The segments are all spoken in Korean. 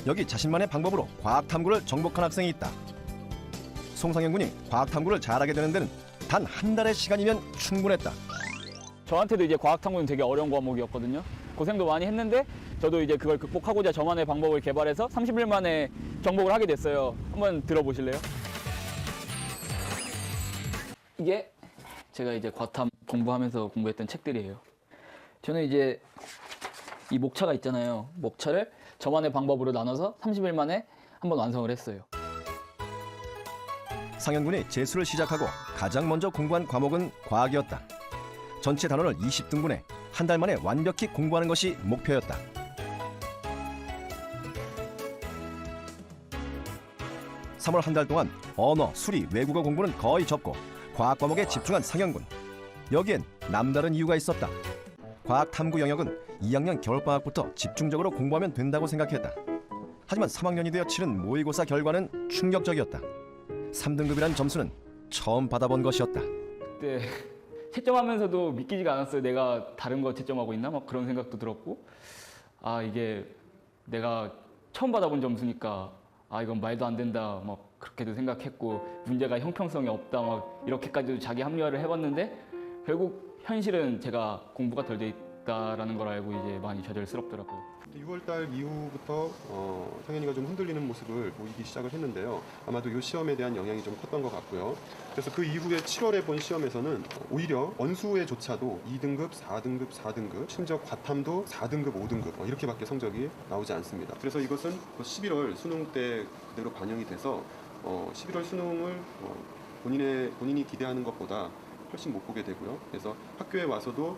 여기 자신만의 방법으로 과학탐구를 정복한 학생이 있다. 송상현 군이 과학탐구를 잘하게 되는 데는 단 한 달의 시간이면 충분했다. 저한테도 이제 과학탐구는 되게 어려운 과목이었거든요. 고생도 많이 했는데 저도 이제 그걸 극복하고자 저만의 방법을 개발해서 30일 만에 정복을 하게 됐어요. 한번 들어보실래요? 이게 제가 이제 과탐 공부하면서 공부했던 책들이에요. 저는 이제 이 목차가 있잖아요. 목차를 저만의 방법으로 나눠서 30일 만에 한번 완성을 했어요. 상현 군이 재수를 시작하고 가장 먼저 공부한 과목은 과학이었다. 전체 단원을 20등분해 한 달 만에 완벽히 공부하는 것이 목표였다. 3월 한 달 동안 언어, 수리, 외국어 공부는 거의 접고 과학 과목에 집중한 상현 군. 여기엔 남다른 이유가 있었다. 과학 탐구 영역은 2학년 겨울방학부터 집중적으로 공부하면 된다고 생각했다. 하지만 3학년이 되어 치른 모의고사 결과는 충격적이었다. 3등급이란 점수는 처음 받아본 것이었다. 그때 채점하면서도 믿기지가 않았어요. 내가 다른 거 채점하고 있나? 막 그런 생각도 들었고, 아 이게 내가 처음 받아본 점수니까 아 이건 말도 안 된다 막 그렇게도 생각했고, 문제가 형평성이 없다 막 이렇게까지도 자기 합리화를 해봤는데 결국 현실은 제가 공부가 덜 돼 있다라는 걸 알고 이제 많이 좌절스럽더라고요. 6월달 이후부터 상현이가 좀 흔들리는 모습을 보이기 시작을 했는데요. 아마도 이 시험에 대한 영향이 좀 컸던 것 같고요. 그래서 그 이후에 7월에 본 시험에서는 오히려 원수에조차도 2등급, 4등급, 4등급, 심지어 과탐도 4등급, 5등급 이렇게밖에 성적이 나오지 않습니다. 그래서 이것은 11월 수능 때 그대로 반영이 돼서 11월 수능을 본인이 기대하는 것보다 훨씬 못 보게 되고요. 그래서 학교에 와서도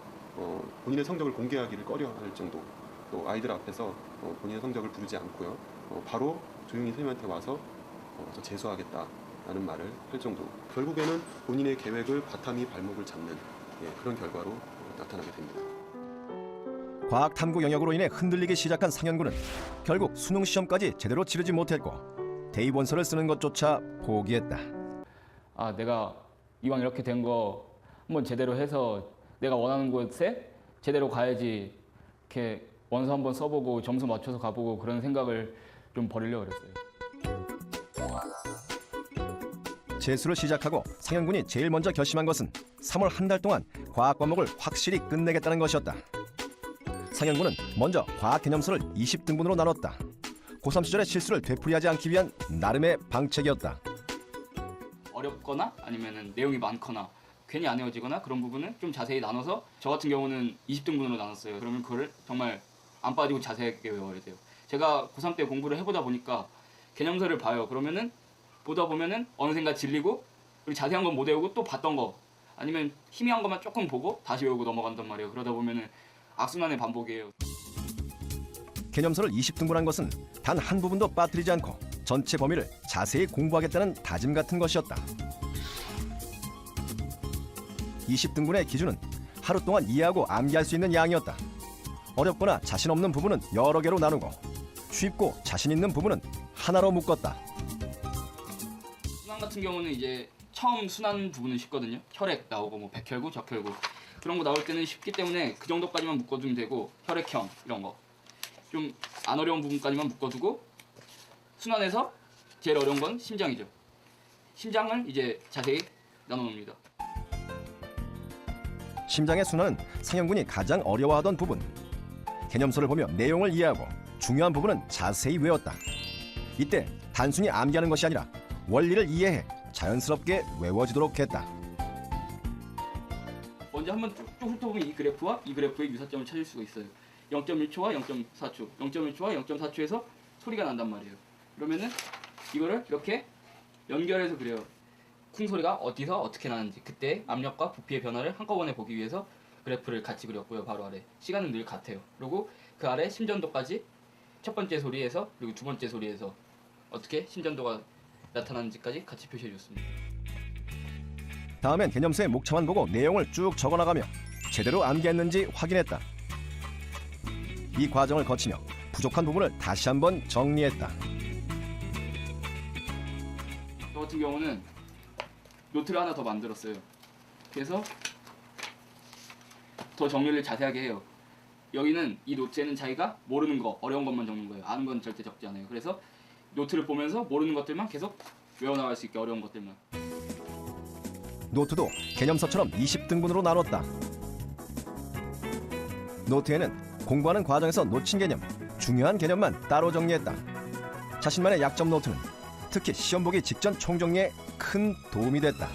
본인의 성적을 공개하기를 꺼려할 정도, 또 아이들 앞에서 본인의 성적을 부르지 않고요. 바로 조용히 선생님한테 와서 재수하겠다라는 말을 할 정도. 결국에는 본인의 계획을 과탐이 발목을 잡는 그런 결과로 나타나게 됩니다. 과학 탐구 영역으로 인해 흔들리기 시작한 상현 군은 결국 수능 시험까지 제대로 치르지 못했고 대입원서를 쓰는 것조차 포기했다. 아 내가 이왕 이렇게 된 거 한번 제대로 해서 내가 원하는 곳에 제대로 가야지, 이렇게 원서 한번 써보고 점수 맞춰서 가보고 그런 생각을 좀 버리려고 그랬어요. 재수를 시작하고 상현 군이 제일 먼저 결심한 것은 3월 한 달 동안 과학 과목을 확실히 끝내겠다는 것이었다. 상현 군은 먼저 과학 개념서를 20등분으로 나눴다. 고3 시절의 실수를 되풀이하지 않기 위한 나름의 방책이었다. 어렵거나 아니면은 내용이 많거나 괜히 안 외워지거나 그런 부분은 좀 자세히 나눠서, 저 같은 경우는 20등분으로 나눴어요. 그러면 그거를 정말 안 빠지고 자세하게 외워야 돼요. 제가 고3 때 공부를 해보다 보니까 개념서를 봐요. 그러면은 보다 보면은 어느샌가 질리고, 그리고 자세한 건 못 외우고 또 봤던 거 아니면 희미한 것만 조금 보고 다시 외우고 넘어간단 말이에요. 그러다 보면은 악순환의 반복이에요. 개념서를 20등분한 것은 단 한 부분도 빠뜨리지 않고 전체 범위를 자세히 공부하겠다는 다짐 같은 것이었다. 20등분의 기준은 하루 동안 이해하고 암기할 수 있는 양이었다. 어렵거나 자신 없는 부분은 여러 개로 나누고 쉽고 자신 있는 부분은 하나로 묶었다. 순환 같은 경우는 이제 처음 순환 부분은 쉽거든요. 혈액 나오고 뭐 백혈구, 적혈구 그런 거 나올 때는 쉽기 때문에 그 정도까지만 묶어두면 되고, 혈액형 이런 거 좀 안 어려운 부분까지만 묶어두고, 순환에서 제일 어려운 건 심장이죠. 심장을 이제 자세히 나눠놓습니다. 심장의 순환은 상현 군이 가장 어려워하던 부분. 개념서를 보며 내용을 이해하고 중요한 부분은 자세히 외웠다. 이때 단순히 암기하는 것이 아니라 원리를 이해해 자연스럽게 외워지도록 했다. 먼저 한번 쭉쭉 훑어보면 이 그래프와 이 그래프의 유사점을 찾을 수가 있어요. 0.1초와 0.4초, 0.1초와 0.4초에서 소리가 난단 말이에요. 그러면은 이거를 이렇게 연결해서 그려요. 쿵 소리가 어디서 어떻게 나는지, 그때 압력과 부피의 변화를 한꺼번에 보기 위해서 그래프를 같이 그렸고요. 바로 아래 시간은 늘 같아요. 그리고 그 아래 심전도까지 첫 번째 소리에서 그리고 두 번째 소리에서 어떻게 심전도가 나타나는지까지 같이 표시해 줬습니다. 다음엔 개념서의 목차만 보고 내용을 쭉 적어나가며 제대로 암기했는지 확인했다. 이 과정을 거치며 부족한 부분을 다시 한번 정리했다. 저 같은 경우는 노트를 하나 더 만들었어요. 그래서 더 정리를 자세하게 해요. 여기는 이 노트에는 자기가 모르는 거, 어려운 것만 적는 거예요. 아는 건 절대 적지 않아요. 그래서 노트를 보면서 모르는 것들만 계속 외워나갈 수 있게 어려운 것들만. 노트도 개념서처럼 20등분으로 나눴다. 노트에는 공부하는 과정에서 놓친 개념, 중요한 개념만 따로 정리했다. 자신만의 약점 노트는 특히 시험 보기 직전 총정리에 큰 도움이 됐다.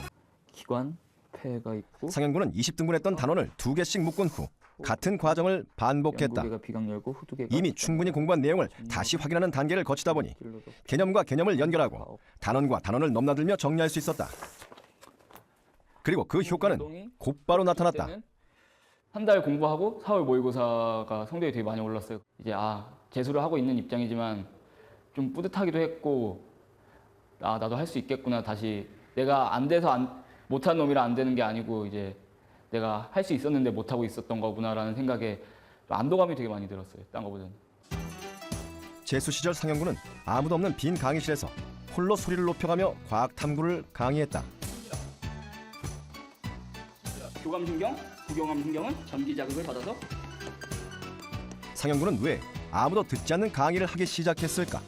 기관, 폐가 있고 상현군은 20등분했던 단원을 2개씩 묶은 후 같은 과정을 반복했다. 연구개가 비강 열고 후두개가 이미 충분히 공부한 내용을 다시 확인하는 단계를 거치다 보니 개념과 개념을 연결하고 단원과 단원을 넘나들며 정리할 수 있었다. 그리고 그 효과는 곧바로 나타났다. 한 달 공부하고 4월 모의고사가 성적이 되게 많이 올랐어요. 이제 재수를 하고 있는 입장이지만 좀 뿌듯하기도 했고 나도 할 수 있겠구나. 다시 내가 안 돼서 못한 놈이라 안 되는 게 아니고 이제 내가 할 수 있었는데 못하고 있었던 거구나라는 생각에 안도감이 되게 많이 들었어요. 딴 거보다는. 재수 시절 상현군은 아무도 없는 빈 강의실에서 홀로 소리를 높여가며 과학 탐구를 강의했다. 교감신경, 부교감신경은 전기 자극을 받아서 상현군은 왜 아무도 듣지 않는 강의를 하기 시작했을까?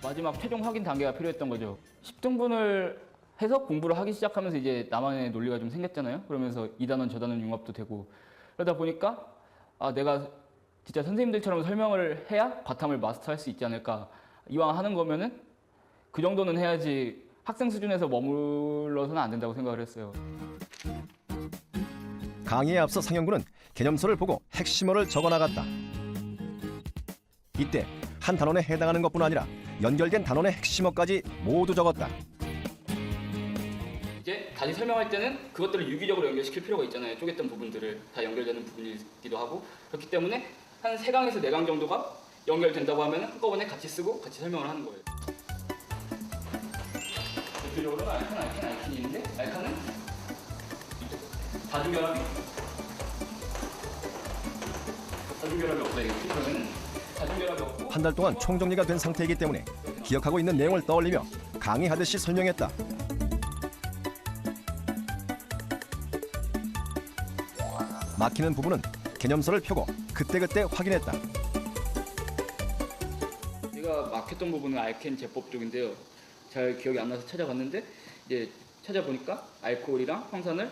마지막 최종 확인 단계가 필요했던 거죠. 10등분을 해서 공부를 하기 시작하면서 이제 나만의 논리가 좀 생겼잖아요. 그러면서 이 단원 저 단원 융합도 되고 그러다 보니까 내가 진짜 선생님들처럼 설명을 해야 과탐을 마스터할 수 있지 않을까. 이왕 하는 거면은 그 정도는 해야지 학생 수준에서 머물러서는 안 된다고 생각을 했어요. 강의에 앞서 상현군은 개념서를 보고 핵심어를 적어나갔다. 이때 한 단원에 해당하는 것뿐 아니라 연결된 단원의 핵심어까지 모두 적었다. 이제 다시 설명할 때는 그것들을 유기적으로 연결시킬 필요가 있잖아요. 쪼갰던 부분들을 다 연결되는 부분이기도 하고 그렇기 때문에 한 3강에서 4강 정도가 연결된다고 하면 한꺼번에 같이 쓰고 같이 설명을 하는 거예요. 대표적으로 알칸이 있는데 알칸은 다중결합이 없어야겠지. 그러면 다중결합이 없고 한 달 동안 총정리가 된 상태이기 때문에 기억하고 있는 내용을 떠올리며 강의하듯이 설명했다. 막히는 부분은 개념서를 펴고 그때그때 확인했다. 제가 막혔던 부분은 알켄 제법 쪽인데요. 잘 기억이 안 나서 찾아봤는데 이제 찾아보니까 알코올이랑 황산을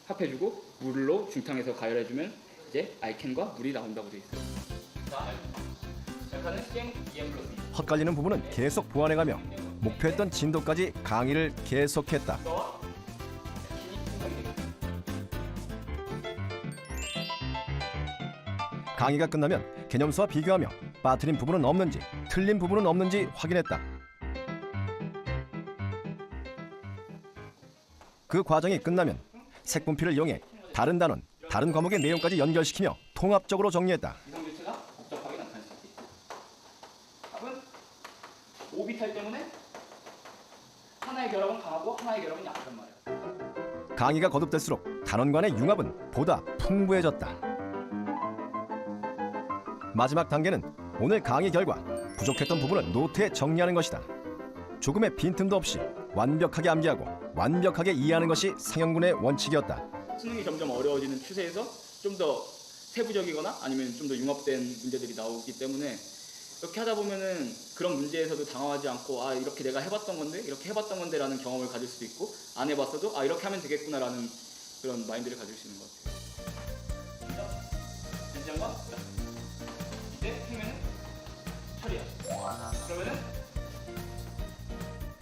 합해주고 물로 중탕해서 가열해주면 이제 알켄과 물이 나온다고 돼 있어요. 알칸은 CN, EN 플러스 헛갈리는 부분은 계속 보완해가며 목표했던 진도까지 강의를 계속했다. 강의가 끝나면 개념서와 비교하며 빠뜨린 부분은 없는지 틀린 부분은 없는지 확인했다. 그 과정이 끝나면 색분필을 이용해 다른 단원, 다른 과목의 내용까지 연결시키며 통합적으로 정리했다. 이성교체가 복잡하게 나타날 수 있겠죠. 답은 오비탈 때문에 하나의 결합은 강하고 하나의 결합은 약한 말이에요. 강의가 거듭될수록 단원 간의 융합은 보다 풍부해졌다. 마지막 단계는 오늘 강의 결과 부족했던 부분을 노트에 정리하는 것이다. 조금의 빈틈도 없이 완벽하게 암기하고 완벽하게 이해하는 것이 상현군의 원칙이었다. 수능이 점점 어려워지는 추세에서 좀 더 세부적이거나 아니면 좀 더 융합된 문제들이 나오기 때문에 이렇게 하다 보면은 그런 문제에서도 당황하지 않고 이렇게 내가 해봤던 건데 이렇게 해봤던 건데라는 경험을 가질 수도 있고 안 해봤어도 이렇게 하면 되겠구나라는 그런 마인드를 가질 수 있는 것 같아요. 진정과 이제 행위는 처리야. 그러면은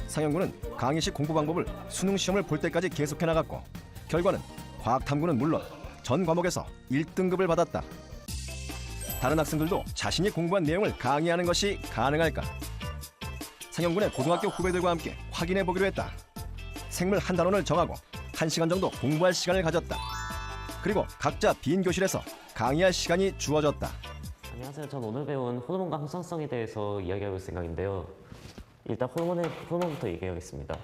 상현군은 강의식 공부 방법을 수능 시험을 볼 때까지 계속해 나갔고 결과는 과학탐구는 물론 전 과목에서 1등급을 받았다. 다른 학생들도 자신이 공부한 내용을 강의하는 것이 가능할까? 상현군의 고등학교 후배들과 함께 확인해 보기로 했다. 생물 한 단원을 정하고 1시간 정도 공부할 시간을 가졌다. 그리고 각자 빈 교실에서 강의할 시간이 주어졌다. 안녕하세요. 전 오늘 배운 호르몬과 항상성에 대해서 이야기해볼 생각인데요. 일단 호르몬부터 얘기하겠습니다.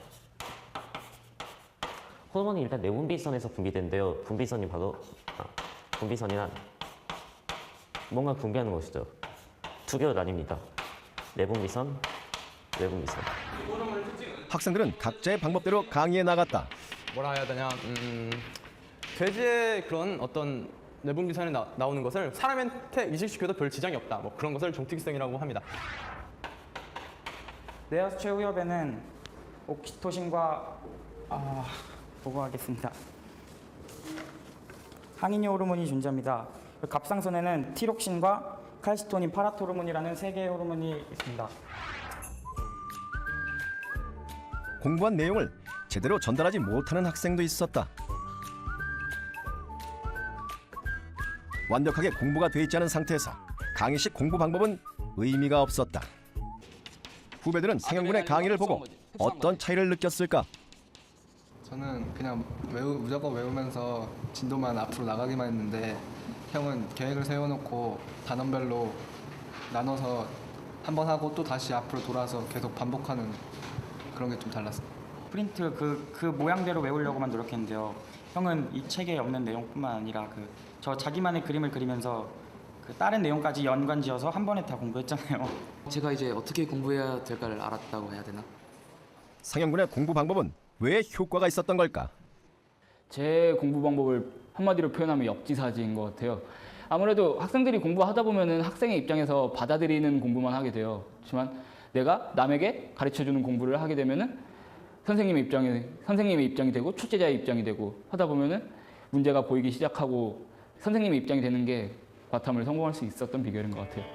호르몬이 일단 내분비선에서 분비되는데요. 분비선이 바로 분비선이란 뭔가 분비하는 것이죠. 두 개로 나뉩니다. 내분비선, 외분비선. 학생들은 각자의 방법대로 강의에 나갔다. 뭐라 해야 되냐, 돼지의 그런 어떤 내분 기산에 나오는 것을 사람한테 이식시켜도 별 지장이 없다. 뭐 그런 것을 종특이성이라고 합니다. 뇌하수 최후 협에는 옥시토신과 보고하겠습니다. 항인효 호르몬이 존재합니다. 갑상선에는 티록신과 칼시토닌, 파라토르몬이라는 세 개의 호르몬이 있습니다. 공부한 내용을 제대로 전달하지 못하는 학생도 있었다. 완벽하게 공부가 돼 있지 않은 상태에서 강의식 공부 방법은 의미가 없었다. 후배들은 상영군의 강의를 보고 어떤 차이를 느꼈을까? 저는 그냥 무조건 외우면서 진도만 앞으로 나가기만 했는데 형은 계획을 세워놓고 단원별로 나눠서 한 번 하고 또 다시 앞으로 돌아서 계속 반복하는 그런 게 좀 달랐어요. 프린트 그 모양대로 외우려고만 노력했는데요. 형은 이 책에 없는 내용뿐만 아니라 저 자기만의 그림을 그리면서 다른 내용까지 연관지어서 한 번에 다 공부했잖아요. 제가 이제 어떻게 공부해야 될까를 알았다고 해야 되나? 상영군의 공부 방법은 왜 효과가 있었던 걸까? 제 공부 방법을 한마디로 표현하면 역지사지인 것 같아요. 아무래도 학생들이 공부하다 보면은 학생의 입장에서 받아들이는 공부만 하게 돼요. 그렇지만 내가 남에게 가르쳐주는 공부를 하게 되면은 선생님의 입장이 되고 출제자의 입장이 되고 하다 보면은 문제가 보이기 시작하고 선생님의 입장이 되는 게 과탐을 성공할 수 있었던 비결인 것 같아요.